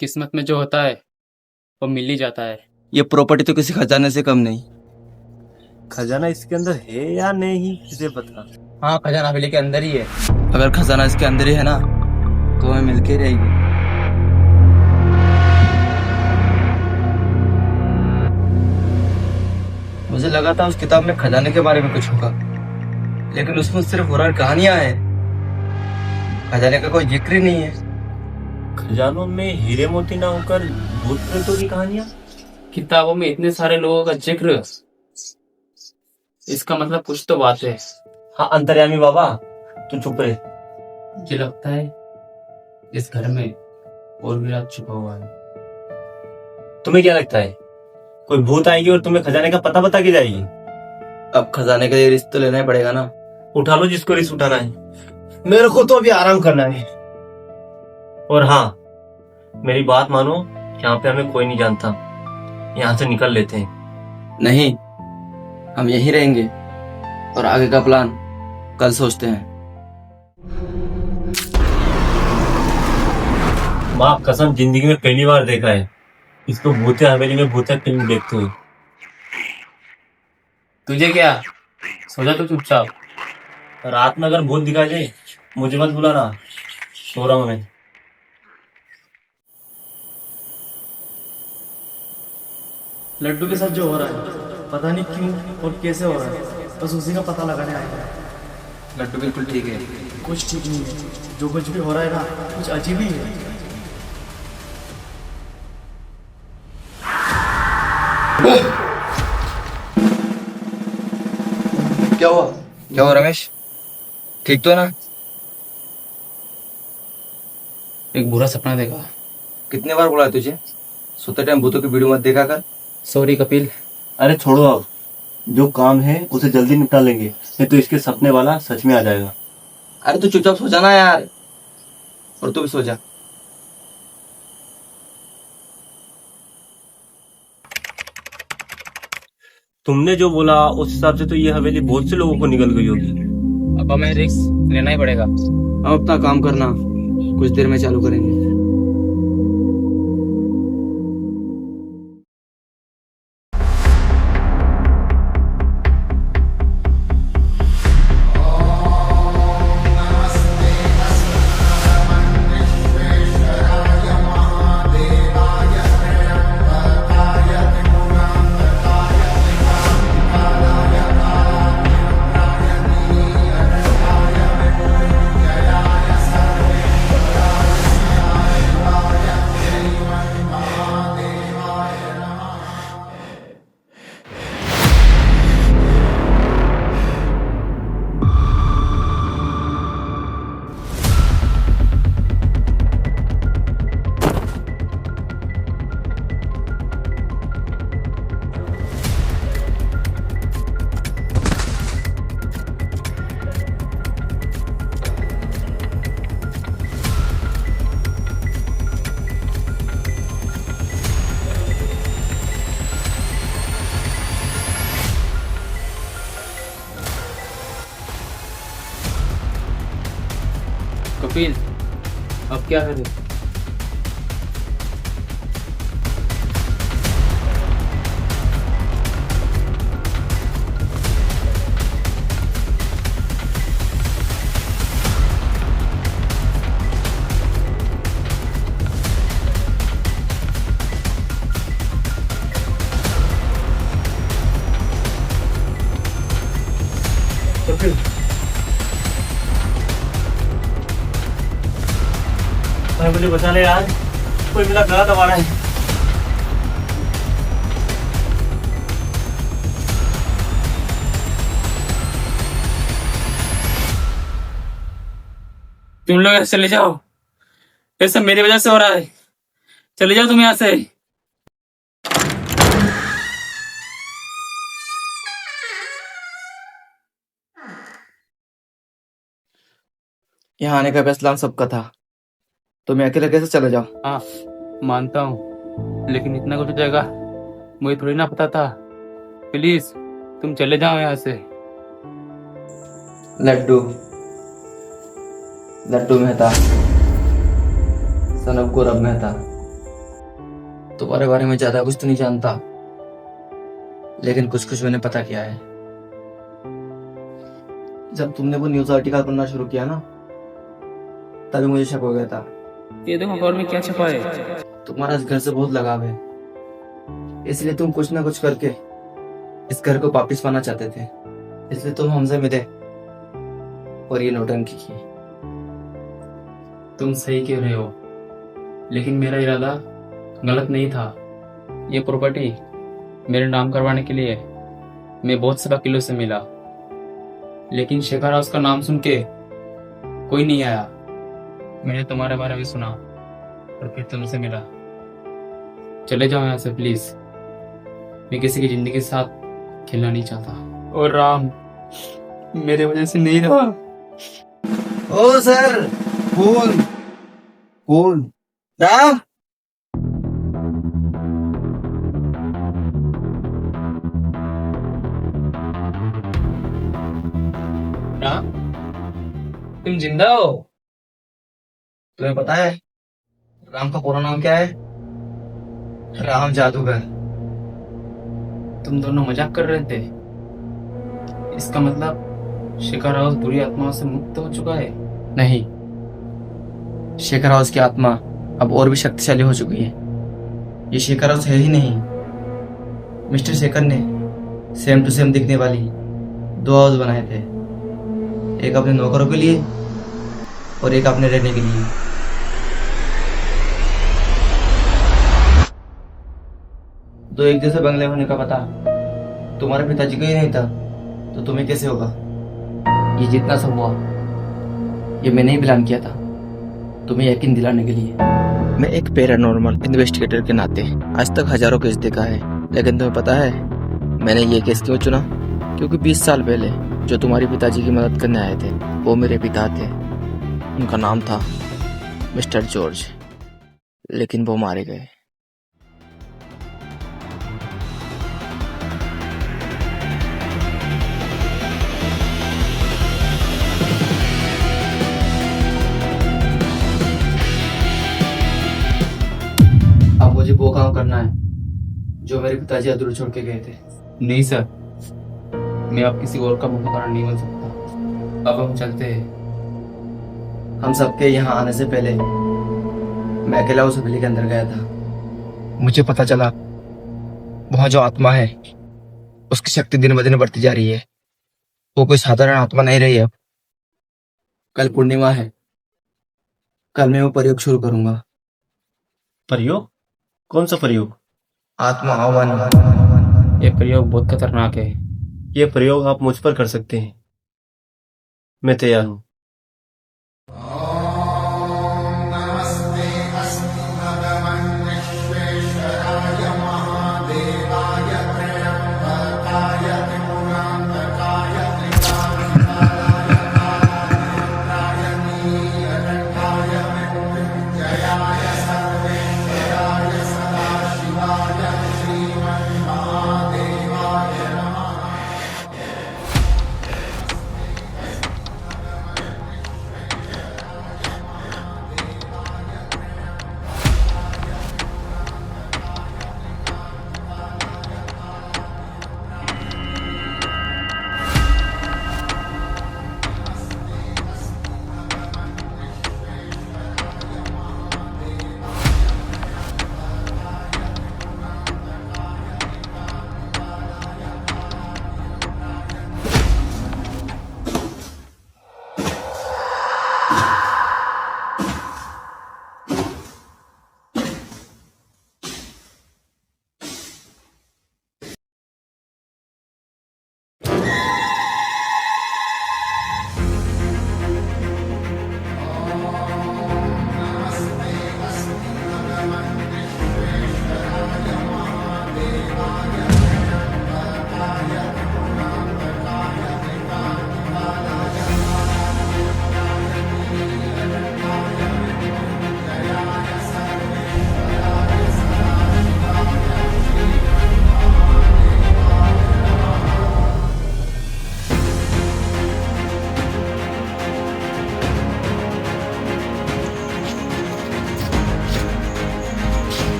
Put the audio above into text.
किस्मत में जो होता है वो मिल ही जाता है। ये प्रॉपर्टी तो किसी खजाने से कम नहीं। खजाना इसके अंदर है या नहीं किसे पता। हाँ, खजाना हवेली के अंदर ही है। अगर खजाना इसके अंदर ही है ना तो हमें मिलके रहेगी। मुझे लगा था उस किताब में खजाने के बारे में कुछ होगा, लेकिन उसमें सिर्फ हॉरर कहानियां हैं। खजाने का कोई जिक्र ही नहीं है। खजानों में हीरे मोती ना होकर भूत प्रेतों की कहानियां। किताबों में इतने सारे लोगों का जिक्र, इसका मतलब कुछ तो बात है। हाँ अंतर्यामी बाबा, तू चुप रहे। मुझे लगता है इस घर में और भी राज छुपा हुआ है। तुम्हें क्या लगता है कोई भूत आएगी और तुम्हें खजाने का पता बता के जाएगी? अब खजाने का ये रिश्ता तो लेना ही पड़ेगा ना। उठा लो जिसको रिस्क उठाना है, मेरे को तो अभी आराम करना है। और हाँ, मेरी बात मानो, यहाँ पे हमें कोई नहीं जानता। यहाँ से निकल लेते हैं। नहीं, हम यहीं रहेंगे और आगे का प्लान कल सोचते हैं। माँ कसम, जिंदगी में पहली बार देखा है इसको भूतिया हवेली में भूतिया फिल्म देखते हुए। तुझे क्या, सो जा तू चुपचाप। रात में अगर भूत दिखा दे मुझे मत बुलाना, सो रहा हूं मैं। लड्डू के साथ जो हो रहा है पता नहीं क्यों और कैसे हो रहा है, बस उसी का पता लगाने आएगा। लड्डू बिल्कुल ठीक है। कुछ ठीक नहीं है, जो कुछ भी हो रहा है ना कुछ अजीब ही है। क्या हुआ? क्या हुआ रमेश? ठीक तो है ना? एक बुरा सपना देखा। कितने बार बोला है तुझे सोते टाइम भूतों की वीडियो मत देखा कर। सॉरी कपिल। अरे छोड़ो, अब जो काम है उसे जल्दी निपटा लेंगे, नहीं तो इसके सपने वाला सच में आ जाएगा। अरे तू चुपचाप सो जाना यार, और तू भी सो जा। तुमने जो बोला उस हिसाब से तो ये हवेली बहुत से लोगों को निकल गई होगी। अब हमें रिस्क लेना ही पड़ेगा। अब अपना काम करना, कुछ देर में चालू करेंगे। कपिल, अब क्या करें? कपिल, भाई मुझे बचा ले यार, कोई मेरा गला दबा रहा है। तुम लोग यहाँ से चले जाओ, ये सब मेरी वजह से हो रहा है। चले जाओ तुम यहाँ से। यहाँ आने का फैसला हम सबका था, तो मैं अकेले कैसे चले जाऊं? हाँ मानता हूँ, लेकिन इतना कुछ हो जाएगा मुझे थोड़ी ना पता था। प्लीज तुम चले जाओ यहाँ से। लड्डू, लड्डू मेहता, सनब गौरव मेहता, तुम्हारे बारे में ज्यादा कुछ तो नहीं जानता, लेकिन कुछ कुछ मैंने पता किया है। जब तुमने वो न्यूज आर्टिकल पढ़ना शुरू किया ना, तभी मुझे शक हो गया था। ये देखो अखबार में क्या छपा है। तुम्हारा इस घर से बहुत लगाव है, इसलिए तुम कुछ ना कुछ करके इस घर को वापिस पाना चाहते थे। इसलिए तुम हमसे मिले और ये नौटंकी की। तुम सही कह रहे हो, लेकिन मेरा इरादा गलत नहीं था। ये प्रॉपर्टी मेरे नाम करवाने के लिए मैं बहुत से वकीलों से मिला, लेकिन शेखर हाउस का नाम सुन के कोई नहीं आया। मैंने तुम्हारे बारे में सुना और फिर तुमसे मिला। चले जाओ यहाँ से प्लीज। मैं किसी की जिंदगी के साथ खेलना नहीं चाहता। और राम मेरे वजह से नहीं रहा। ओ सर, कौन कौन? राम, राम तुम जिंदा हो? तुम्हें पता है राम का पूरा नाम क्या है? राम जादूगर। तुम दोनों मजाक कर रहे थे। इसका मतलब शेखर हाउस बुरी आत्माओं से मुक्त हो चुका है। नहीं, शेखर हाउस की आत्मा अब और भी शक्तिशाली हो चुकी है। ये शेखर हाउस है ही नहीं। मिस्टर शेखर ने सेम टू सेम दिखने वाली 2 हाउस बनाए थे, एक अपने नौकरों के लिए और एक अपने रहने के लिए। दो एक जैसे बंगले होने का पता तुम्हारे पिताजी को ही नहीं था, तो तुम्हें कैसे होगा? ये जितना सब हुआ, ये मैंने ही प्लान किया था, तुम्हें यकीन दिलाने के लिए। मैं एक पैरानॉर्मल इन्वेस्टिगेटर के नाते आज तक हजारों केस देखा है, लेकिन तुम्हें पता है मैंने ये केस क्यों चुना? क्योंकि 20 साल पहले जो तुम्हारे पिताजी की मदद करने आए थे वो मेरे पिता थे। उनका नाम था मिस्टर जॉर्ज, लेकिन वो मारे गए। अब मुझे वो काम करना है जो मेरे पिताजी अधूरे छोड़ के गए थे। नहीं सर, मैं अब किसी और का मुखबिर नहीं बन सकता। अब हम चलते हैं। हम सबके यहाँ आने से पहले मैं अकेला उस हवेली के अंदर गया था। मुझे पता चला वहां जो आत्मा है उसकी शक्ति दिन ब दिन बढ़ती जा रही है। वो कोई साधारण आत्मा नहीं रही है। कल पूर्णिमा है, कल मैं वो प्रयोग शुरू करूंगा। प्रयोग? कौन सा प्रयोग? आत्मा आह्वान। ये प्रयोग बहुत खतरनाक है। ये प्रयोग आप मुझ पर कर सकते हैं। मैं तैयार हूँ।